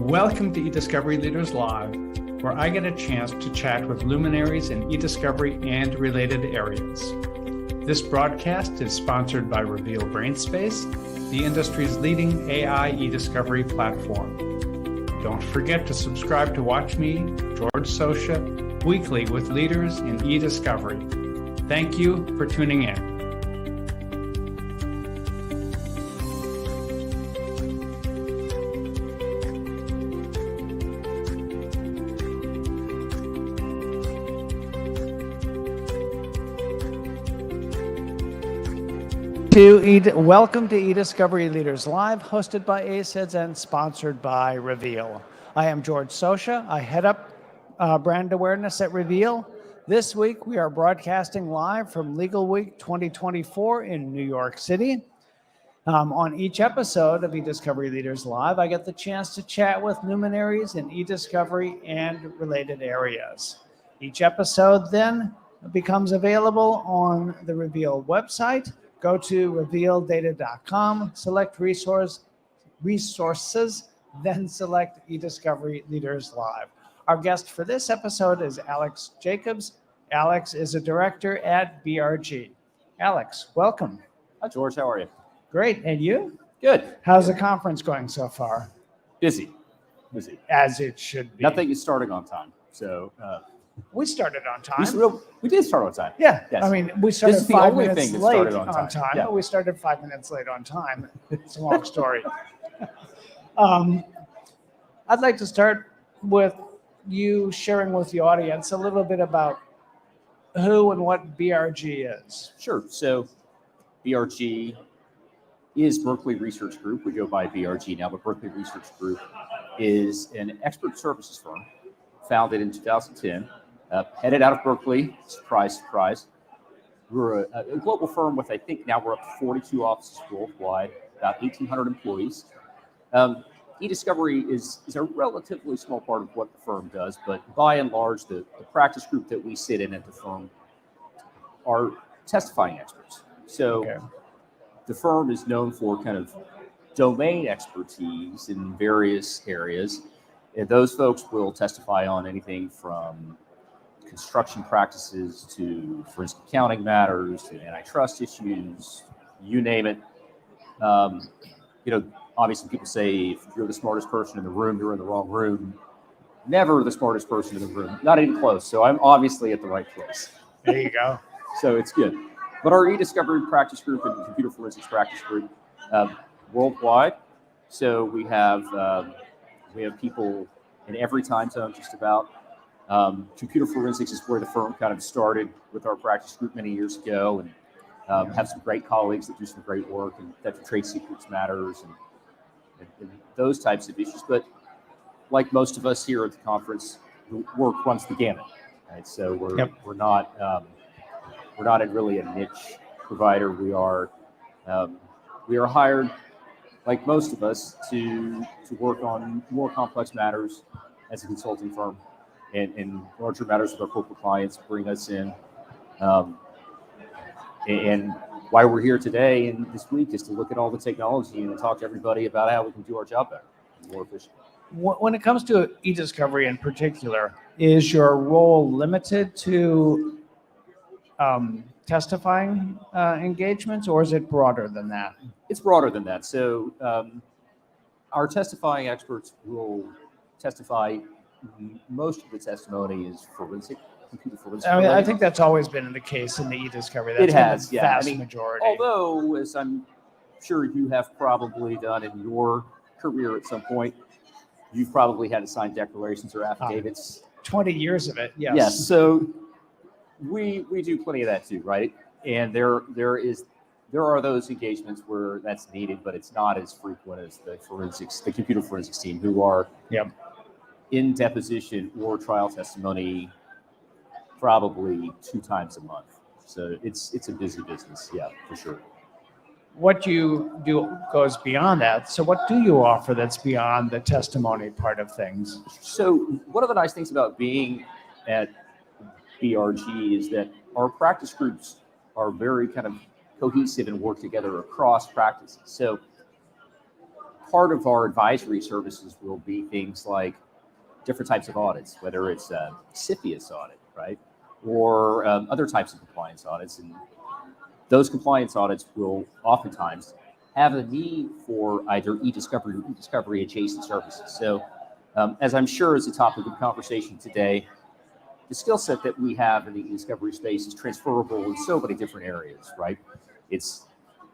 Welcome to eDiscovery Leaders Live, where I get a chance to chat with luminaries in eDiscovery and related areas. This broadcast is sponsored by Reveal Brainspace, the industry's leading AI eDiscovery platform. Don't forget to subscribe to watch me, George Socha, weekly with leaders in eDiscovery. Thank you for tuning in. Welcome to eDiscovery Leaders Live, hosted by ACEDS and sponsored by Reveal. I am George Socha. I head up brand awareness at Reveal. This week, we are broadcasting live from Legalweek 2024 in New York City. On each episode of eDiscovery Leaders Live, I get the chance to chat with luminaries in eDiscovery and related areas. Each episode then becomes available on the Reveal website. Go to revealdata.com, select resources, then select eDiscovery Leaders Live. Our guest for this episode is Alex Jacobs. Alex is a director at BRG. Alex, welcome. Hi, George. How are you? Great. And you? Good. How's the conference going so far? Busy. As it should be. Nothing is starting on time. So we started on time. We did start on time. Yeah. Yes. I mean, we started 5 minutes late on time. Yeah. But we started 5 minutes late on time. It's a long story. I'd like to start with you sharing with the audience a little bit about who and what BRG is. Sure. So BRG is Berkeley Research Group. We go by BRG now, but Berkeley Research Group is an expert services firm founded in 2010. Headed out of Berkeley, surprise, surprise. We're a global firm with, I think now we're up to 42 offices worldwide, about 1,800 employees. eDiscovery is a relatively small part of what the firm does, but by and large, the practice group that we sit in at the firm are testifying experts. So the firm is known for kind of domain expertise in various areas, and those folks will testify on anything from construction practices to forensic accounting matters to antitrust issues, you name it. Obviously people say if you're the smartest person in the room, you're in the wrong room. Never the smartest person in the room, not even close. So I'm obviously at the right place. There you go. So it's good. But our eDiscovery practice group and computer forensics practice group worldwide. So we have people in every time zone just about. Computer forensics is where the firm kind of started with our practice group many years ago, and have some great colleagues that do some great work and that trade secrets matters and those types of issues. But like most of us here at the conference, the work runs the gamut. Right? So we're not really a niche provider. We are hired, like most of us, to work on more complex matters as a consulting firm. And larger matters with our corporate clients bring us in. And why we're here today and this week is to look at all the technology and talk to everybody about how we can do our job better, more efficient. When it comes to eDiscovery in particular, is your role limited to testifying engagements, or is it broader than that? It's broader than that. So our testifying experts will testify. Most of the testimony is computer forensic. I mean, I think that's always been the case in the eDiscovery. It has, yeah. Vast majority. Although, as I'm sure you have probably done in your career at some point, you've probably had to sign declarations or affidavits. 20 years of it, yes. Yes, so we do plenty of that too, right? And there are those engagements where that's needed, but it's not as frequent as the computer forensics team, who are in deposition or trial testimony probably 2 times a month. So it's a busy business, yeah, for sure. What you do goes beyond that. So what do you offer that's beyond the testimony part of things? So one of the nice things about being at BRG is that our practice groups are very kind of cohesive and work together across practices. So part of our advisory services will be things like different types of audits, whether it's a CFIUS audit, right? Or other types of compliance audits. And those compliance audits will oftentimes have a need for either e-discovery or e-discovery adjacent services. So as I'm sure is the topic of conversation today, the skill set that we have in the e-discovery space is transferable in so many different areas, right? It's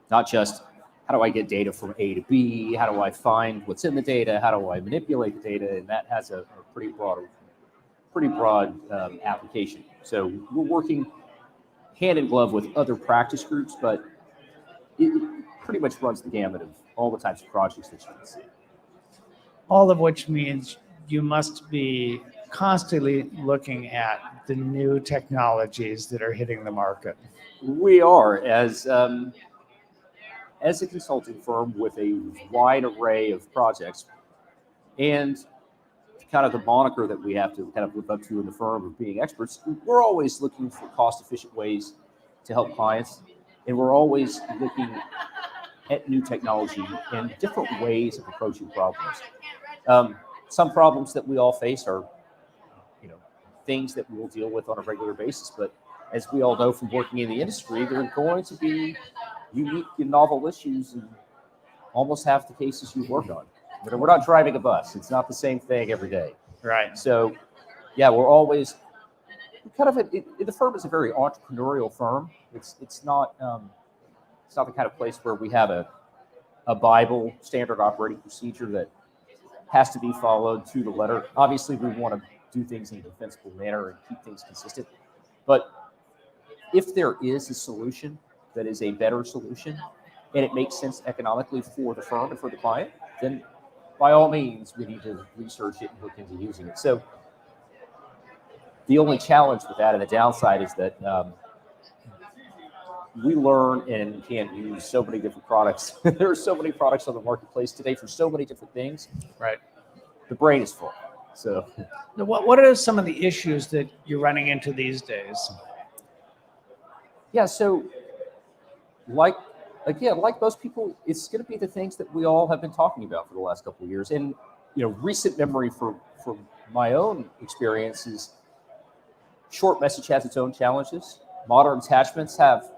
not just how do I get data from A to B, how do I find what's in the data, how do I manipulate the data, and that has a pretty broad application. So we're working hand in glove with other practice groups, but it pretty much runs the gamut of all the types of projects that you can see. All of which means you must be constantly looking at the new technologies that are hitting the market. We are, as a consulting firm with a wide array of projects, and kind of the moniker that we have to kind of live up to in the firm of being experts, we're always looking for cost-efficient ways to help clients, and we're always looking at new technology and different ways of approaching problems. Some problems that we all face are, things that we'll deal with on a regular basis, but as we all know from working in the industry, there are going to be unique and novel issues in almost half the cases you work on. We're not driving a bus. It's not the same thing every day. Right. So, yeah, we're always the firm is a very entrepreneurial firm. It's not the kind of place where we have a Bible standard operating procedure that has to be followed to the letter. Obviously, we want to do things in a defensible manner and keep things consistent. But if there is a solution that is a better solution and it makes sense economically for the firm and for the client, then by all means, we need to research it and look into using it. So the only challenge with that and the downside is that we learn and can use so many different products. There are so many products on the marketplace today for so many different things. Right. The brain is full. So what are some of the issues that you're running into these days? Yeah, so like most people, it's going to be the things that we all have been talking about for the last couple of years. And recent memory from my own experience is short message has its own challenges. Modern attachments have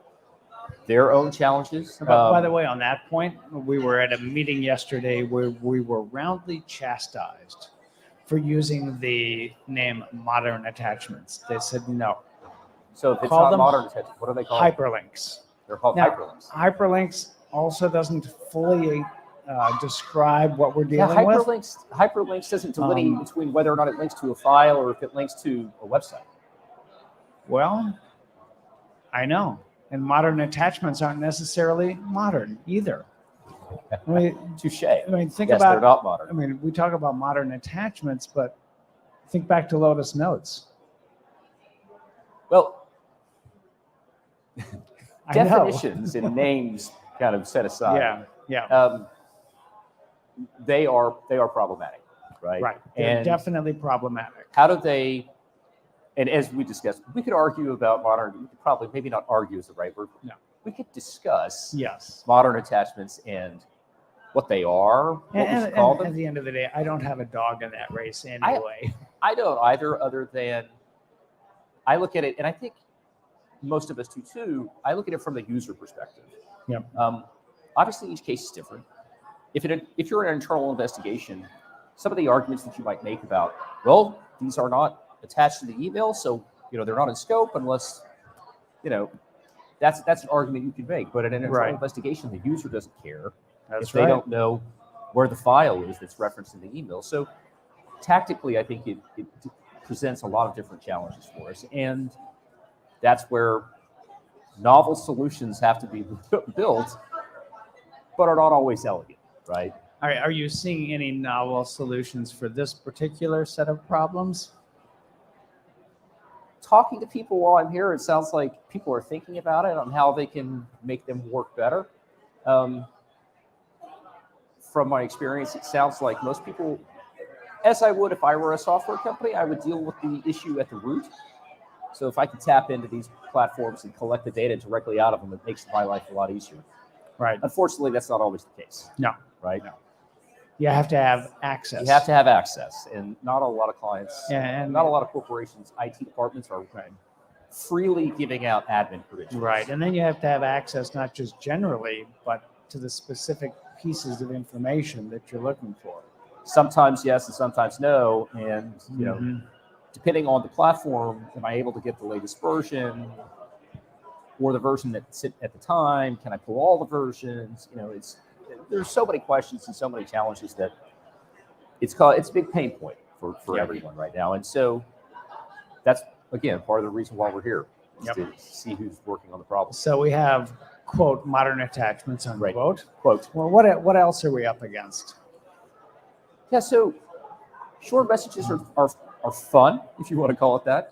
their own challenges. By the way, on that point, we were at a meeting yesterday where we were roundly chastised for using the name modern attachments. They said no. So if it's Call not them modern attachments, what are they called? Hyperlinks. They're called Now, hyperlinks. Hyperlinks also doesn't fully describe what we're dealing with. Hyperlinks doesn't delineate between whether or not it links to a file or if it links to a website. Well, I know. And modern attachments aren't necessarily modern either. Touche. Think yes, about. They're not modern. We talk about modern attachments, but think back to Lotus Notes. Well, definitions and names kind of set aside. Yeah. They are problematic, right? Right. They're definitely problematic. How do they? And as we discussed, we could argue about modern. We could probably maybe not argue is the right word. No. We could discuss yes modern attachments and what they are. What we should call them. At the end of the day, I don't have a dog in that race anyway. I don't either, other than I look at it, and I think most of us do too. I look at it from the user perspective. Yep. Obviously, each case is different. If you're in an internal investigation, some of the arguments that you might make about, well, these are not attached to the email, so they're not in scope unless that's an argument you can make. But in an internal investigation, the user doesn't care if they don't know where the file is that's referenced in the email. So tactically, I think it presents a lot of different challenges for us, and that's where novel solutions have to be built, but are not always elegant, right? Are you seeing any novel solutions for this particular set of problems? Talking to people while I'm here, it sounds like people are thinking about it on how they can make them work better. From my experience, it sounds like most people, as I would if I were a software company, I would deal with the issue at the root. So if I could tap into these platforms and collect the data directly out of them, it makes my life a lot easier. Right. Unfortunately, that's not always the case. No. Right? No. You have to have access. You have to have access, and not a lot of clients, and not a lot of corporations, IT departments are freely giving out admin credentials. Right, and then you have to have access not just generally, but to the specific pieces of information that you're looking for. Sometimes yes, and sometimes no, and depending on the platform, am I able to get the latest version, or the version that's at the time? Can I pull all the versions? There's so many questions and so many challenges that it's a big pain point for everyone right now, and so that's again part of the reason why we're here is to see who's working on the problem. So we have quote modern attachments unquote. Quote. Well, what else are we up against? Yeah, so short messages are fun, if you want to call it that.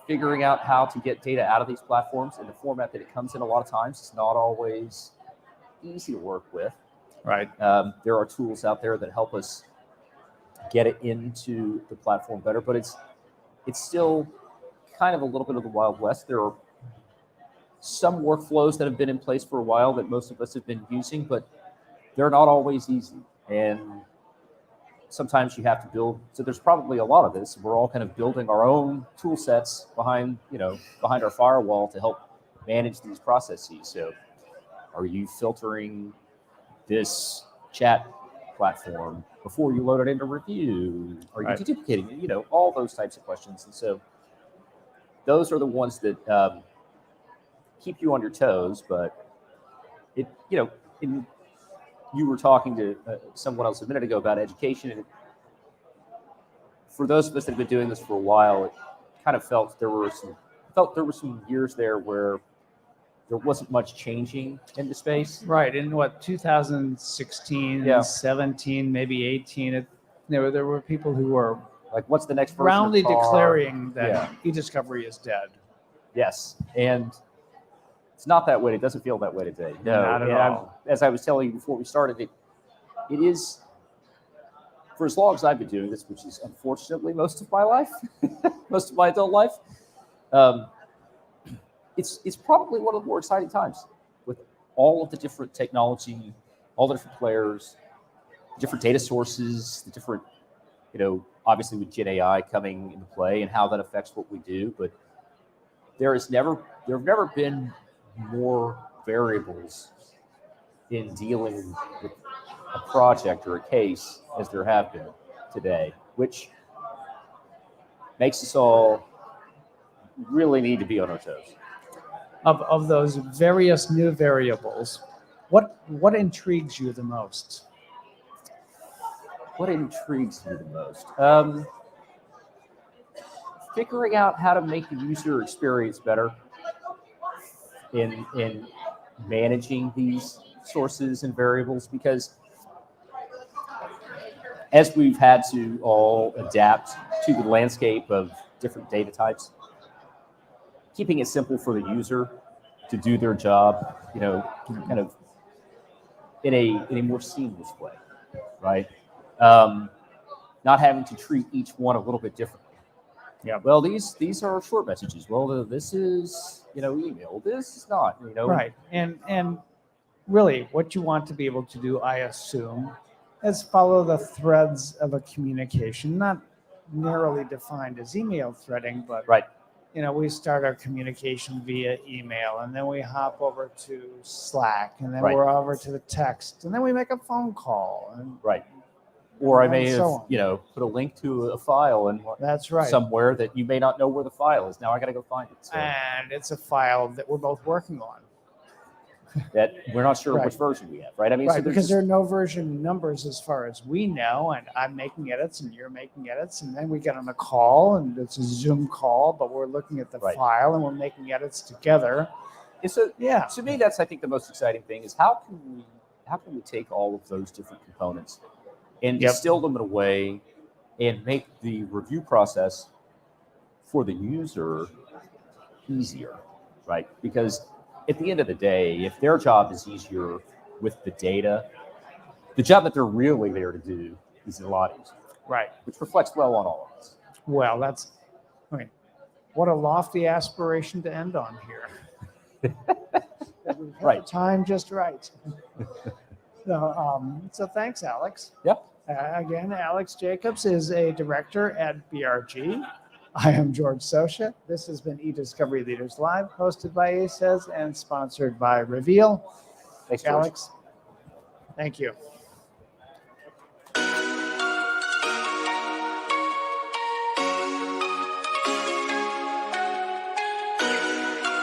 Figuring out how to get data out of these platforms in the format that it comes in a lot of times is not always easy to work with. Right. There are tools out there that help us get it into the platform better, but it's still kind of a little bit of the Wild West. There are some workflows that have been in place for a while that most of us have been using, but they're not always easy. And sometimes you have to build. So there's probably a lot of this. We're all kind of building our own tool sets behind our firewall to help manage these processes. So are you filtering this chat platform before you load it into review? Are you deduplicating it? All those types of questions. And so those are the ones that keep you on your toes. But you were talking to someone else a minute ago about education, and for those of us that have been doing this for a while, it kind of felt there were some years there where there wasn't much changing in the space. Right. In 2016, 17, maybe 18, there were people who were like, what's the next version roundly of car? declaring that e-discovery is dead. Yes. And it's not that way. It doesn't feel that way today. No, not at all. As I was telling you before we started, it is, for as long as I've been doing this, which is unfortunately most of my life, most of my adult life, it's probably one of the more exciting times with all of the different technology, all the different players, different data sources, the different, obviously with Gen AI coming into play and how that affects what we do. But there have never been more variables in dealing with a project or a case as there have been today, which makes us all really need to be on our toes. Of those various new variables, what intrigues you the most? What intrigues me the most? Figuring out how to make the user experience better in managing these sources and variables, because as we've had to all adapt to the landscape of different data types, keeping it simple for the user to do their job, kind of in a more seamless way, right? Not having to treat each one a little bit differently. Yeah. Well, these are short messages. Well, this is email. This is not. Right. And really, what you want to be able to do, I assume, is follow the threads of a communication, not narrowly defined as email threading, but right. We start our communication via email, and then we hop over to Slack, and then right. we're over to the text, and then we make a phone call. And, right. Or I may so have, put a link to a file and that's right. somewhere that you may not know where the file is. Now I got to go find it. So. And it's a file that we're both working on. That we're not sure right. which version we have, right? I mean, right, so because there are no version numbers as far as we know, and I'm making edits and you're making edits, and then we get on a call, and it's a Zoom call, but we're looking at the right. file and we're making edits together. And so, to me, that's I think the most exciting thing is how can we take all of those different components and distill them in a way and make the review process for the user easier, right? Because at the end of the day, if their job is easier with the data, the job that they're really there to do is a lot easier. Right. Which reflects well on all of us. Well, what a lofty aspiration to end on here. Right. Time just right. So thanks, Alex. Yep. Again, Alex Jacobs is a director at BRG. I am George Socha. This has been eDiscovery Leaders Live, hosted by ACEDS and sponsored by Reveal. Thanks, George. Alex, thank you.